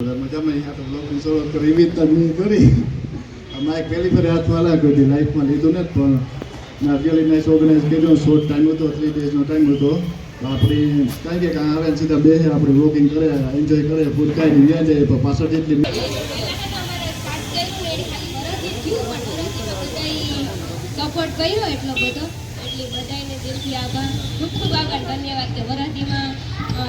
મજામાં આ તો બ્લોગની શરૂઆત કરી વિવિધતાની કરી આમાં એક પહેલી ફરી હાથમાં લાગ્યો હતી લાઈફમાં લીધું ને પણ રિયલી નાઇસ ઓર્ગેનાઇઝ કર્યો શોર્ટ ટાઈમ હતો 3 ડેઝનો ટાઈમ હતો આપણી કાંઈ કે કાં આવે સીધા બેસે આપણે વોકિંગ કરે એન્જોય કરે ફૂડ ખાઈને વ્યા જાય પણ પાછળ જેટલી સપોર્ટ કર્યો એટલો બધો એટલે બધાને દિલથી આભાર ખૂબ ખૂબ આભાર ધન્યવાદ કે વરાતીમાં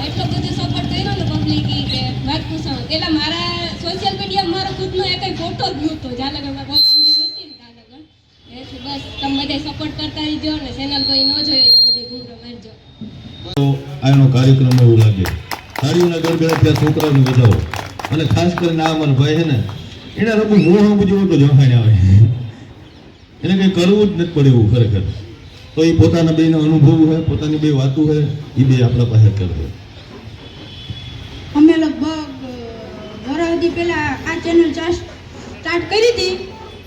એટલો બધો સપોર્ટ કર્યો ને પબ્લિકી કે વાત પૂછો પેલા મારા સોશિયલ મીડિયા મારો ખુદનો એક ફોટો જ નહોતો જ્યાં લગન મારા પપ્પાની જે હતી ને ત્યાં લગન એટલે બસ તમે બધે સપોર્ટ કરતા રહીજો ને ચેનલ કોઈ ન જોઈએ તો બધે ઘૂમરો મારજો. તો આનો કાર્યક્રમ એવું લાગે તાળીઓના ગરગડા ત્યાં છોકરાઓને બજાવો અને ખાસ કરીને આ અમારા ભાઈ છે ને એના લોકો મોહ જેવો તો જવાને આવે એને કંઈ કરવું જ નથી પડે એવું ખરેખર તો એ પોતાના બેનો અનુભવ હોય પોતાની બે વાતો હોય એ બે આપણા પાસે કરે. અમે લગભગ વરસથી પહેલા આ ચેનલ સ્ટાર્ટ કરી હતી.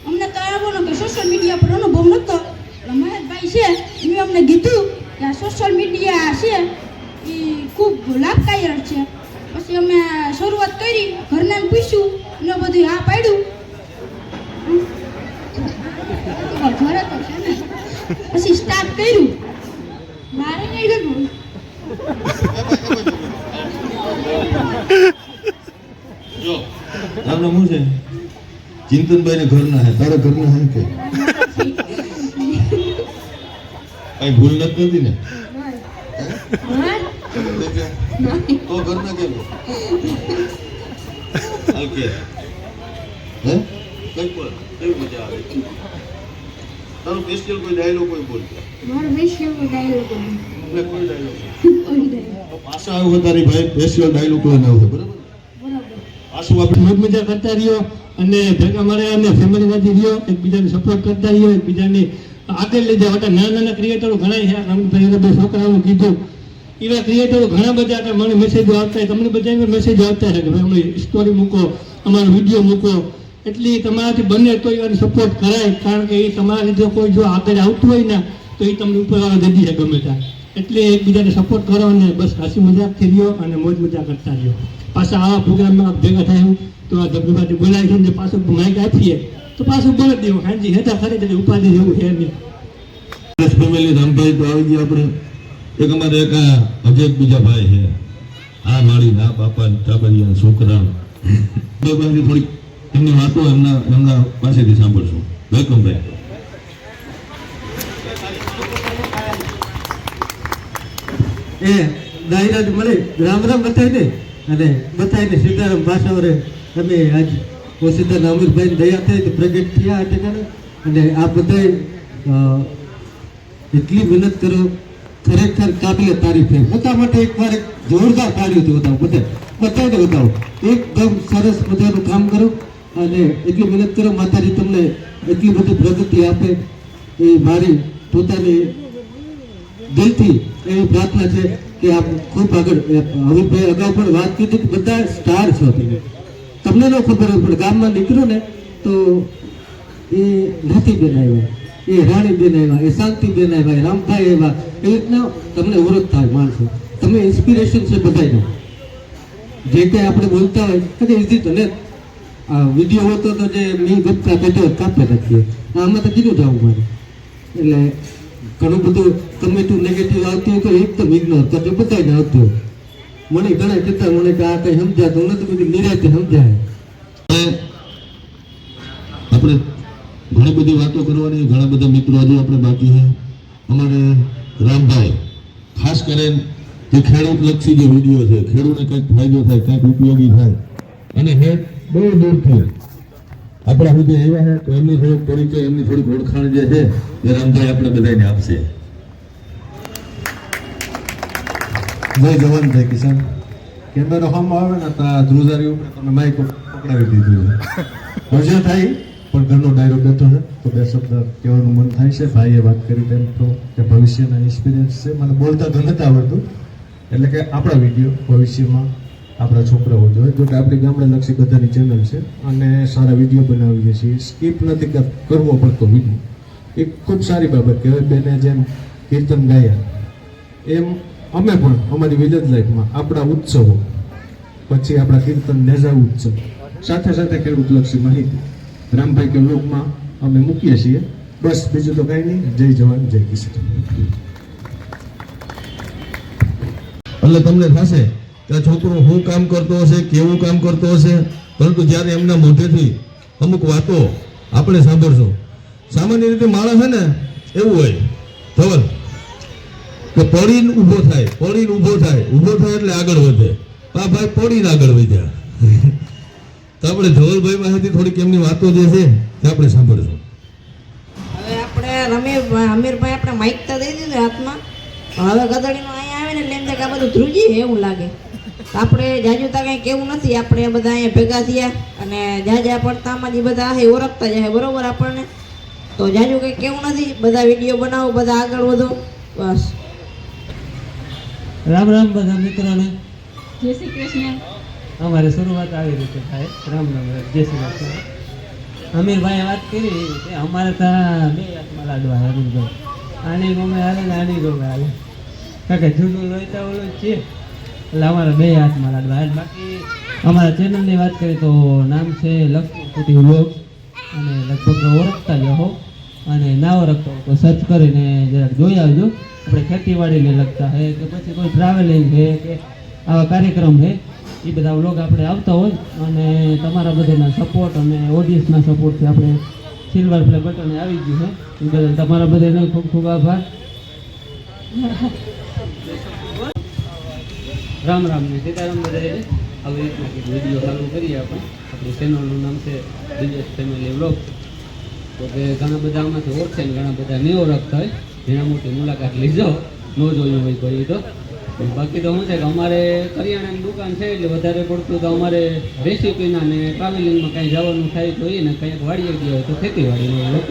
અમને તો આવવાનો કે સોશિયલ મીડિયા પર અનુભવ નહોતો એટલે મહેશભાઈ છે એમણે અમને કીધું કે આ સોશિયલ મીડિયા છે એ ખૂબ લાભકારક છે. પછી અમે શરૂઆત કરી ઘરનાને પૂછ્યું ને બધું હા પાડ્યું ઘરે તો છે ને પછી સ્ટાર્ટ કર્યું મારે નહીં ગયું જો તમને શું છે ચિંતનભાઈ ને ઘરના હે તારા ઘરના હે કે કઈ ભૂલ નથી કરતી ને તો ઘરના કેમ ઓકે હે કઈ બોલ કેવી મજા આવે તારો સ્પેશિયલ કોઈ ડાયલોગ કોઈ બોલતો મારો સ્પેશિયલ ડાયલોગ એટલે કોઈ ડાયલોગ પાછા આવ્યો તારી ભાઈ સ્પેશિયલ ડાયલોગ લઈને આવશે બરાબર પાછું આપણે મોજ મજા કરતા રહ્યો અને ભેગા મળ્યા અને ફેમિલી સાથે રહ્યો એકબીજાને સપોર્ટ કરતા રહ્યો એકબીજાને આગળ લઈ જાવ. નાના નાના ક્રિએટરો ઘણા છે રમતભાઈ બે છોકરાઓનું કીધું એવા ક્રિએટરો ઘણા બધા કે મને મેસેજો આવતા હોય તમને બધાને મેસેજ આવતા હોય કે ભાઈ અમે સ્ટોરી મૂકો અમારો વિડીયો મૂકો એટલે તમારાથી બને તો એને સપોર્ટ કરાય કારણ કે એ તમારા લીધે કોઈ જો આગળ આવતું હોય ને તો એ તમને ઉપરવાળો દદી છે ગમે ત્યાં એટલે એકબીજાને સપોર્ટ કરો અને બસ હસી મજાકથી રહ્યો અને મોજ મજા કરતા રહ્યો. પાછા આવા પ્રોગ્રામમાં ભેગા થાય તો આ ધબધબાથી બોલાય છે ને પાછું માઇક આપીએ તો પાછું બોલી દેવું હાજી હેતા ખરી એટલે ઉપાધિ જેવું છે નહીં. ફેમિલી રામભાઈ તો આવી ગયા આપણે એક અમારે એક અજય બીજા ભાઈ છે આ માળી ના બાપા ટાબરિયા છોકરા થોડીક એમની વાતો એમના પાસેથી સાંભળશું. વેલકમ ભાઈ. એ દાયરા મળે રામ રામ બતાવી દે અને બતાવીને સીતારામ ભાષાવરે અમે આજ ઓસિદ્ધાના અમીરભાઈને દયા થઈ તો પ્રગટ થયા આ ઠેકાણે અને આ બધાએ એટલી મહેનત કરો ખરેખર કાબિલે તારીફ છે. બધા માટે એકવાર એક જોરદાર તાળીઓથી બતાવો બધાને બતાવો એકદમ સરસ મજાનું કામ કરો અને એટલી મહેનત કરો માતાજી તમને એટલી બધી પ્રગતિ આપે એ મારી પોતાની દિલથી એવી પ્રાર્થના છે કે આપ ખૂબ આગળ. હમીરભાઈ અગાઉ પણ વાત કીધી કે બધા સ્ટાર છો તમને ન ખબર હોય પણ ગામમાં નીકળ્યો ને તો એ નાથીબેન આવ્યા એ રાણીબેન આવ્યા એ શાંતિબેન આવ્યા રામભાઈ આવ્યા એ રીતના તમને ઓળખ થાય માણસો તમે ઇન્સ્પિરેશન છે બધાને જે કંઈ આપણે બોલતા હોય કદી ઇઝી તો ને આ વિડીયો હોતો તો જે મી ગપકા પેટો કાપે નાખીએ આમાં તો કીધું જવું મારે એટલે ઘણું બધું કમેન્ટું નેગેટિવ આવતી હોય તો એકદમ ઇગ્નોર કરજો બધાને આવતું હોય. મને ઘણા કહેતા મને કે આ કંઈ સમજાતું નથી બધી નિરાતે સમજાય. આપણે ઘણી બધી વાતો કરવાની ઘણા બધા મિત્રો હજુ આપણે બાકી છે. અમારે રામભાઈ ખાસ કરીને જે ખેડૂત લક્ષી જે વિડીયો છે ખેડૂતને કંઈક ફાયદો થાય કંઈક ઉપયોગી થાય અને હેડ બહુ દૂરથી આપણા સુધી આવ્યા છે તો એમની થોડુંક પરિચય એમની થોડીક ઓળખાણ જે છે એ રામભાઈ આપણે બધાને આપશે. જય જવાન જય કિસાન. કેમેરો હમ આવે ને તો ધ્રુજારી ઉપર તમે માઇક પકડાવી દીધું છે મજા થાય પણ ઘરનો ડાયરો બેઠો છે તો બે શબ્દ કહેવાનું મન થાય છે. ભાઈએ વાત કરી તેમ તો કે ભવિષ્યના એક્સપિરિયન્સ છે મને બોલતા તો નથી આવડતું એટલે કે આપણા વિડીયો ભવિષ્યમાં આપણા છોકરાઓ જોઈએ જો કે આપણી ગામડે લક્ષી બધાની ચેનલ છે અને સારા વિડીયો બનાવીએ છીએ. સ્કીપ નથી કરવો પડતો વિડીયો એક ખૂબ સારી બાબત કહેવાય. બેને જેમ કીર્તન ગાયા એમ અમે પણ અમારી વિલેજ લાઈફમાં આપણા ઉત્સવો પછી આપણા કીર્તન નેજા ઉત્સવ, સાથે સાથે ખેડૂતલક્ષી માહિતી રામભાઈ કે વ્લોગમાં અમે મૂકીએ છીએ. બસ બીજું તો કાંઈ નહીં. જય જવાન જય કિસાન. એટલે તમને થશે કે આ છોકરો શું કામ કરતો હશે, કેવું કામ કરતો હશે, પરંતુ જ્યારે એમના મોઢેથી અમુક વાતો આપણે સાંભળશો. સામાન્ય રીતે માણસ છે ને એવું હોય ધવલ કે પડીને ઊભો થાય, પડીને ઊભો થાય, ઊભો થાય એટલે આગળ વધે. આ ભાઈ પડીને આગળ વધ્યા. તો આપણે ધવલભાઈ પાસેથી થોડીક એમની વાતો જે છે તે આપણે સાંભળશું. હવે આપણે અમીરભાઈ આપણે માઇક તો દઈ દીધું હાથમાં, પણ હવે ગધડીનો અહીંયા આવે ને એટલે એમ થાય કે આ બધું ધ્રુજી છે એવું લાગે. તો આપણે જાજુતા કંઈ કેવું નથી, આપણે બધા અહીંયા ભેગા થયા અને જાજા પડતામાં જે બધા છે ઓળખતા જાય બરોબર આપણને. તો જાજુ કંઈ કેવું નથી, બધા વિડીયો બનાવો, બધા આગળ વધો બસ. રામ રામ બધા મિત્રોને. જય શ્રી કૃષ્ણ. અમારે શરૂઆત આવી રીતે થાય. રામ રામ, જય શ્રી કૃષ્ણ. અમીરભાઈએ વાત કરી કે અમારે ત્યાં 2 હાથમાં લાડવા છે. અમીરભાઈ આની ગમે હાલે ને આની ગમે હાલે, કારણ કે જૂનું લોહીતા ઓલું જ છે એટલે અમારા 2 હાથમાં લાડવા હાલે. બાકી અમારા ચેનલની વાત કરીએ તો નામ છે લક્ષ્મી કુટી વ્લોગ, અને લગભગ ઓળખતા જ હો, અને ના ઓળખતો તો સર્ચ કરીને જરાક જોઈ આવજો. આપણે ખેતીવાડીને લગતા છે કે પછી કોઈ ટ્રાવેલિંગ છે કે આવા કાર્યક્રમ છે એ બધા વ્લોગ આપણે આવતા હોય, અને તમારા બધાના સપોર્ટ અને ઓડિયન્સના સપોર્ટથી આપણે સિલ્વર પ્લે બટન આવી ગયું છે. એ બદલ તમારા બધાનો ખૂબ ખૂબ આભાર. રામ રામ ને સીતારામ બધાને. આવી રીતના કંઈક વિડીયો ચાલુ કરીએ આપણે. આપણી ચેનલનું નામ છે દિનેશ ફેમિલી વ્લોગ. તો કે ઘણા બધા આમાંથી ઓળખે ને ઘણા બધા નહીં ઓળખતા હોય. જેના મોટી મુલાકાત લીજો, ન જોયું હોય કોઈ તો. બાકી તો શું છે કે અમારે કરિયાણાની દુકાન છે એટલે વધારે પડતું તો અમારે રેસીપીના ને ટ્રાવેલિંગમાં કાંઈ જવાનું થાય તો એ ને કંઈક વાડીએ ગયા હોય તો ખેતીવાડીનો વ્લોગ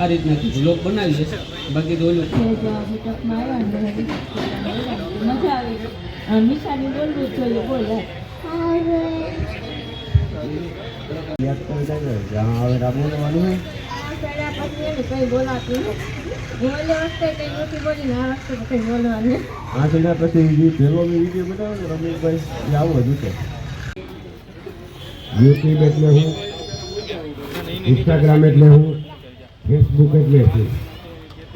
આ રીતના વ્લોગ બનાવીએ. બાકી તો ઓલું મજા આવી. નિશાની બોલવું જોઈએ, બોલે. કઈ બોલાતું બોલે વખતે કઈ નથી બોલી, આ વખતે કઈ બોલવાનું. 8 મહિના પછી જે પહેલો વિડીયો બનાવ્યો ને રમેશભાઈ, એ આવું હતું છે. યુટ્યુબ એટલે હું, ઇન્સ્ટાગ્રામ એટલે હું, ફેસબુક એટલે હું.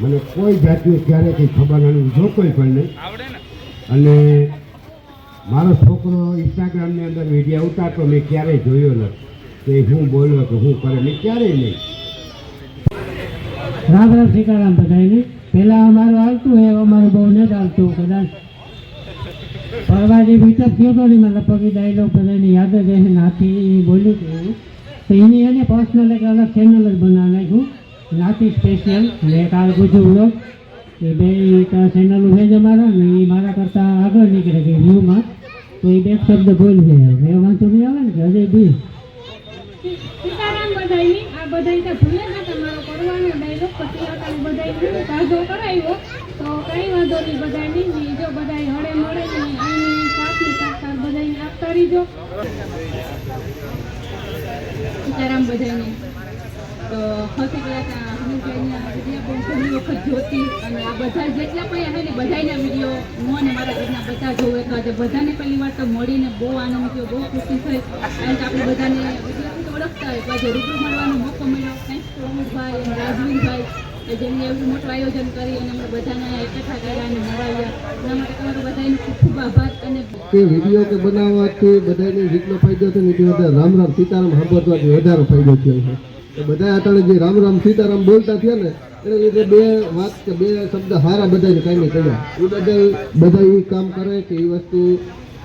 મને કોઈ જાતની ક્યારે કંઈ ખબર નથી, જો કોઈ પણ નહીં. અને મારો છોકરો ઇન્સ્ટાગ્રામની અંદર વિડીયો ઉતારતો મેં ક્યારેય જોયો નથી કે હું બોલ્યો કે હું કરે, મેં ક્યારેય નહીં. રામ રામ સીતારામ બધાને. પહેલાં અમારું આવતું એ અમારું બહુ નથી આવતું. કદાચ પરવાજી મીટઅપ થયો હતો ને, મને લગભગ એ ડાયલોગ બધાને યાદ જ હશે. નાથી બોલ્યું હતું એવું. તો એની એને પર્સનલ એક અલગ ચેનલ જ બનાવી નાખ્યું, નાથી સ્પેશિયલ અને એક આ ગુજુ વ્લોગ. એ 2 ચેનલો છે જ અમારા, ને એ મારા કરતાં આગળ નીકળે કે વ્યૂમાં. તો એ 2 શબ્દ બોલી જાય, એ વાંધો નહીં આવે ને કે અજય બી. સીતારામ બધાયની. આ બધાય તો ભૂલે ના તમારો કરવાનો ડાયલોગ પછી આ બધાય કાઢો કરાવ્યો તો કઈ વાંધો નહીં. બધાયની જો બધાય હળે મળે ને આની સાથની સાકાર બધાયને આપતા રહીજો. સીતારામ બધાયની. તો હસી કલાકના હનુભાઈના વિડીયો પણ ઘણી વખત જોતી, અને આ બધા જેટલા પણ આવે ને બધાના વિડીયો હું અને મારા ઘરના બધા જોવે. તો આજે બધાને પહેલી વાર તો મળીને બહુ આનંદ થયો, બહુ ખુશી થઈ. કારણ કે આપણે બધાને વિડીયોથી તો ઓળખતા હોય, તો આજે રૂબરૂ મળવાનો મોકો મળ્યો. થેન્ક્સ ટુ અમુકભાઈ અને રાજવીરભાઈ કે જેમને એવું મોટું આયોજન કરી અને અમે બધાને એકઠા કર્યા અને મળાવ્યા. એના માટે તમારો બધાનો ખૂબ ખૂબ આભાર. અને કે વિડીયો કે બનાવવાથી બધાને જેટલો ફાયદો થયો ને એટલો વધારે રામ રામ સીતારામ સાંભળવાથી વધારે ફાયદો થયો છે. તો બધા અત્યારે જે રામ રામ સીતારામ બોલતા થયા ને એને લીધે 2 વાત કે 2 શબ્દ હારા બધાને કાંઈ નહીં કહ્યા. એ બદલ બધા એ કામ કરે કે એ વસ્તુ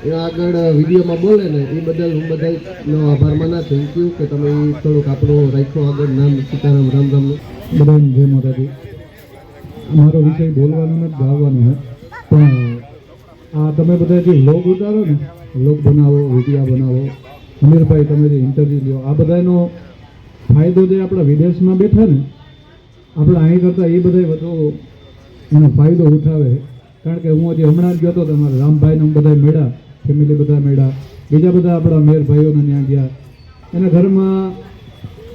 એ આગળ વિડીયોમાં બોલે ને એ બદલ હું બધાનો આભાર માના. થેન્ક યુ કે તમે થોડુંક આપણું રાખ્યું આગળ નામ સીતારામ રામ રામનું. બધાને જય માતાજી. અમારો વિષય બોલવાનો નથી, ગાવાનો છે. પણ આ તમે બધા જે વ્લોગ ઉતારો ને, વ્લોગ બનાવો, વિડીયો બનાવો, અમીરભાઈ તમે જે ઇન્ટરવ્યૂ લ્યો, આ બધાનો ફાયદો જે આપણા વિદેશમાં બેઠા ને આપણે અહીં કરતાં એ બધા વધુ એનો ફાયદો ઉઠાવે. કારણ કે હું હજી હમણાં જ ગયો હતો તમારા રામભાઈને બધા મેળા, ફેમિલી બધા મેળા, બીજા બધા આપણા મેરભાઈઓને ત્યાં ગયા. એના ઘરમાં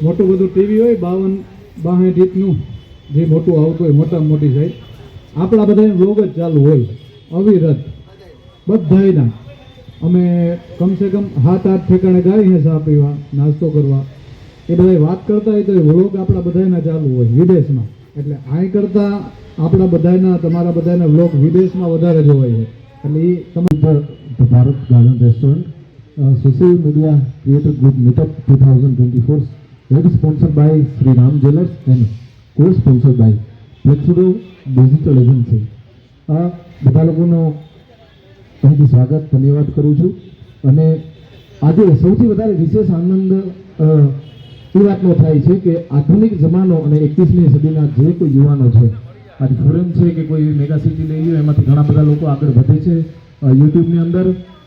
મોટું બધું ટીવી હોય, 52-62 ઇંચનું જે મોટું આવતું હોય, મોટામાં મોટી સાઈઝ. આપણા બધા વ્લોગ જ ચાલુ હોય અવિરત બધાયના. અમે કમસે કમ 7-8 ઠેકાણે જાય છે ચા પીવા, નાસ્તો કરવા. એ બધા વાત કરતા હોય તો એ વ્લોગ આપણા બધાના ચાલુ હોય વિદેશમાં. એટલે અહીં કરતાં આપણા બધાના, તમારા બધાના વ્લોગ વિદેશમાં વધારે જોવાય છે. એટલે એ તમારે The Bharat Garden Restaurant, social media creator group meetup 2024, that is sponsored by Sri Ram Jewellers and co-sponsored by Plexudo Digital Agency. બધા લોકોનો અહીંથી સ્વાગત, ધન્યવાદ કરું છું. અને આજે સૌથી વધારે વિશેષ આનંદ એ વાતનો થાય છે કે આધુનિક જમાનો અને 21મી સદીના જે કોઈ યુવાનો છે, આજે ફોરેન છે કે કોઈ મેગા સિટી લઈ ગયો, એમાંથી ઘણા બધા લોકો આગળ વધે છે યુટ્યુબની અંદર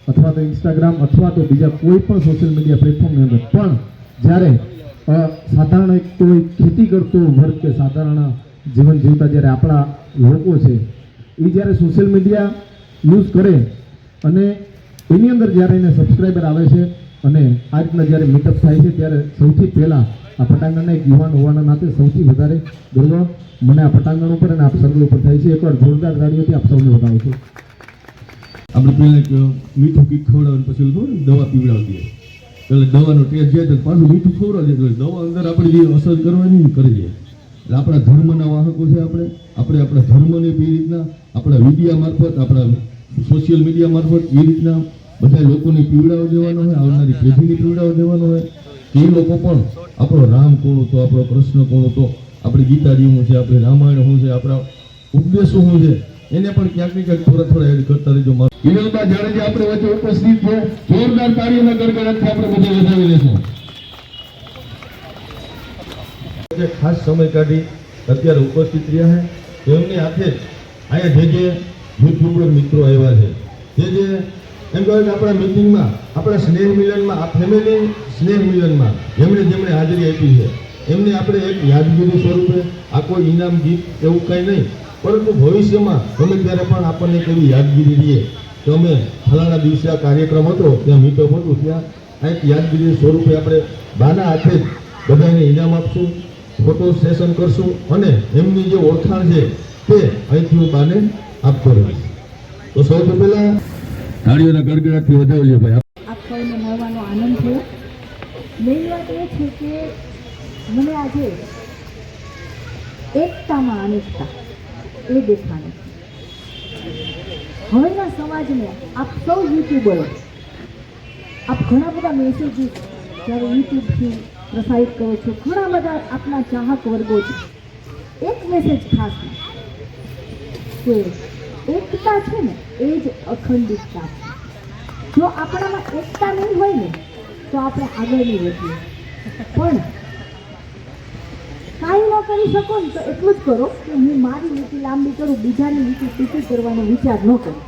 અથવા તો ઇન્સ્ટાગ્રામ અથવા તો બીજા કોઈ પણ સોશિયલ મીડિયા પ્લેટફોર્મની અંદર. પણ જ્યારે સાધારણ એક કોઈ ખેતી કરતો વર્ગ કે સાધારણ જીવન જીવતા જ્યારે આપણા લોકો છે એ જ્યારે સોશિયલ મીડિયા યુઝ કરે અને એની અંદર જ્યારે એને સબસ્ક્રાઈબર આવે છે અને આ રીતના જ્યારે મીટઅપ થાય છે, ત્યારે સૌથી પહેલાં આ પટાંગણના એક યુવાન હોવાના નાતે સૌથી વધારે ગર્વ મને આ પટાંગણ ઉપર અને આપ સર્વે ઉપર થાય છે. એકવાર જોરદાર તાળીઓથી આપ સૌને બતાવું છું. આપણે પહેલાં એક મીઠું કીક ખવડાવવાનું, પછી દવા પીવડાવી દઈએ. એટલે દવાનો ટેસ્ટ જાય તો પાછું મીઠું ખવડાવી દે. દવા અંદર આપણે જે અસર કરવાની કરીએ. એટલે આપણા ધર્મના વાહકો છે. આપણે આપણા ધર્મને એ રીતના આપણા મીડિયા મારફત, આપણા સોશિયલ મીડિયા મારફત એ રીતના બધા લોકોને પીવડાવવા દેવાનો હોય, આવનારી પેઢીને પીવડાવવા દેવાનો હોય કે એ લોકો પણ આપણો રામ કોણ હતો, આપણો કૃષ્ણ કોણ હતો, આપણી ગીતાજી શું છે, આપણી રામાયણ શું છે, આપણા ઉપદેશો શું છે, એને પણ ક્યાંક ને ક્યાંક થોડા એડ કરતા રહેજો. વિનોદબા જાડેજા આપણે વચ્ચે ઉપસ્થિત છે. જોરદાર તાળીઓના ગડગડાટથી આપણે બધા વધાવી લેશું. ખાસ સમય કાઢી અત્યારે ઉપસ્થિત રહ્યા છે. એમની હાથે અહીંયા જે યુટ્યુબર મિત્રો આવ્યા છે, જે એમ કહેવાય કે આપણા મિટિંગમાં, આપણા સ્નેહ મિલનમાં, આ ફેમિલી સ્નેહ મિલનમાં જેમણે હાજરી આપી છે, એમને આપણે એક યાદગીરી સ્વરૂપે આ કોઈ ઇનામ ગીત એવું કંઈ નહીં, પરંતુ ભવિષ્યમાં ગમે ત્યારે પણ આપણને એક એવી યાદગીરી રહીએ કે અમે ફલાણા દિવસે આ કાર્યક્રમ હતો, ત્યાં મીટઅપ હતું, ત્યાં આ એક યાદગીરી સ્વરૂપે આપણે બાના હાથે જ બધાને ઇનામ આપશું, ફોટો સેશન કરશું અને એમની જે ઓળખાણ છે તે અહીંથી હું બાને આપતો રહીશ. તો સૌથી પહેલા તાળીઓના ગડગડાટથી વધાવી લ્યો ભાઈ. આપ સૌને મળવાનો આનંદ થયો. મેઇન વાત એ છે કે મને આજે એકતામાં અનેકતા એ દેખાણે છે. હવેના સમાજને આપ સૌ યુટ્યુબરો, આપ ઘણા બધા મેસેજીસ જ્યારે યુટ્યુબથી પ્રસારિત કરો છો, ઘણા બધા આપના ચાહક વર્ગો છે. એક મેસેજ ખાસ કે એકતા છે ને એ જ અખંડિતતા છે. જો આપણામાં એકતા નહીં હોય ને તો આપણે આગળ નહીં વધીએ. પણ કાંઈ ન કરી શકો ને તો એટલું જ કરો કે હું મારી નીતિ લાંબી કરું, બીજાની નીતિ ટૂંકી કરવાનો વિચાર ન કરું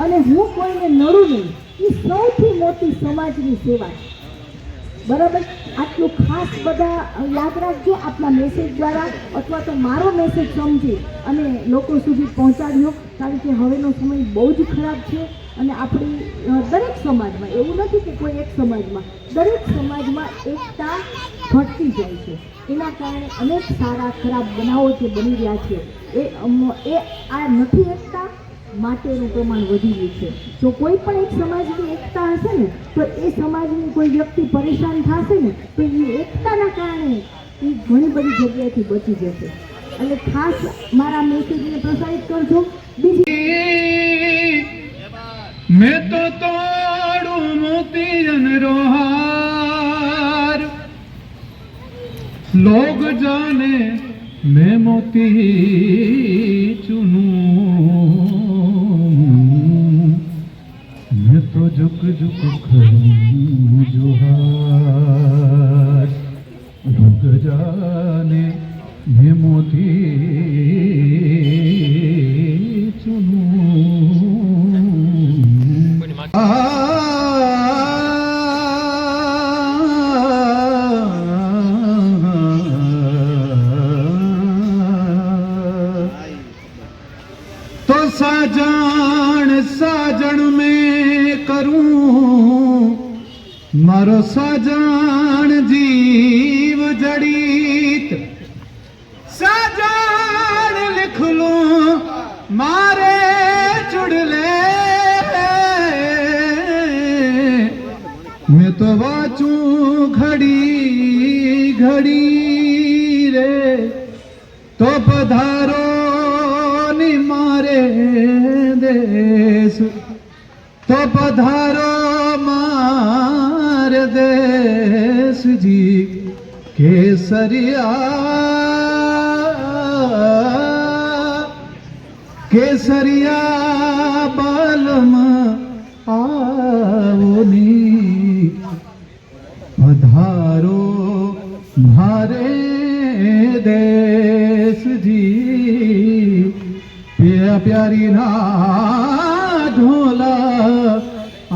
અને હું કોઈને નડું નહીં. એ સૌથી મોટી સમાજની સેવા છે. બરાબર? આટલું ખાસ બધા યાદ રાખજો. આપના મેસેજ દ્વારા અથવા તો મારો મેસેજ સમજી અને લોકો સુધી પહોંચાડ્યો, કારણ કે હવેનો સમય બહુ જ ખરાબ છે અને આપણી દરેક સમાજમાં, એવું નથી કે કોઈ એક સમાજમાં, દરેક સમાજમાં એકતા ઘટતી જાય છે. એના કારણે અનેક સારા ખરાબ બનાવો જે બની રહ્યા છે એ આ નથી એકતા માટેનું પ્રમાણ વધી ગયું છે. જો કોઈ પણ એક સમાજની એકતા હશે ને તો એ સમાજની કોઈ વ્યક્તિ પરેશાન થશે ને તો એ એકતાના કારણે એ ઘણી બધી જગ્યાએથી બચી જશે. એટલે ખાસ મારા મેસેજને પ્રસારિત કરજો. બીજી મેં તો તોડું મોતી જનરો હાર, લોગ જાને मैं मोती चुनूं, मैं तो झुक झुक करूं जोहार, लोग जाने मैं मोती चुनूं। तो साजन में करूं मारो साजन जीव जड़ीत, साजन लिख लूं मारे चुड़ले તો વાંચું ઘડી ઘડી રે તો પધારો ની મારે દેશ તો પધારો માર દેશજી કેસરિયા બાલમ આવોની પધારો મારે દેશજી પ્યારી ના ઢોલા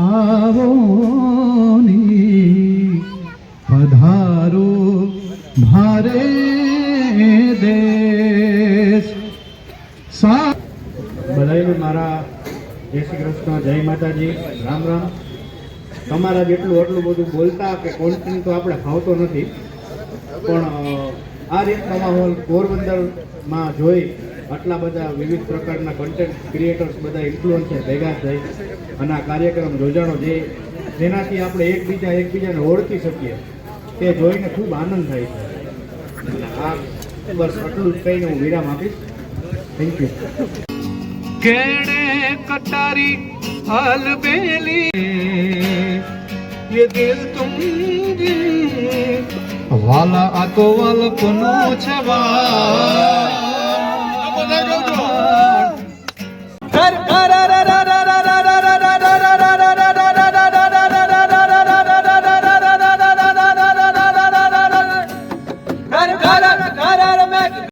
આવોની પધારો મારે દેશ સા બધાને મારા જય શ્રી કૃષ્ણ, જય માતાજી, રામ રામ. તમારા જેટલું આટલું બધું બોલતા કે કોન્ટેન્ટ તો આપણે ફાવતો નથી, પણ આ રીતનો માહોલ પોરબંદરમાં જોઈ આટલા બધા વિવિધ પ્રકારના કન્ટેન્ટ ક્રિએટર્સ બધા ઇન્ફ્લુઅન્સર ભેગા થઈ અને આ કાર્યક્રમ યોજાણો જેનાથી આપણે એકબીજાને ઓળખી શકીએ તે જોઈને ખૂબ આનંદ થાય છે. આ બસ આટલું જ કહીને હું વિરામ આપીશ. Thank you. કેણે કટારી अलबेली ये दिल तुम वाला आतो वाल कोनो छवा कर कर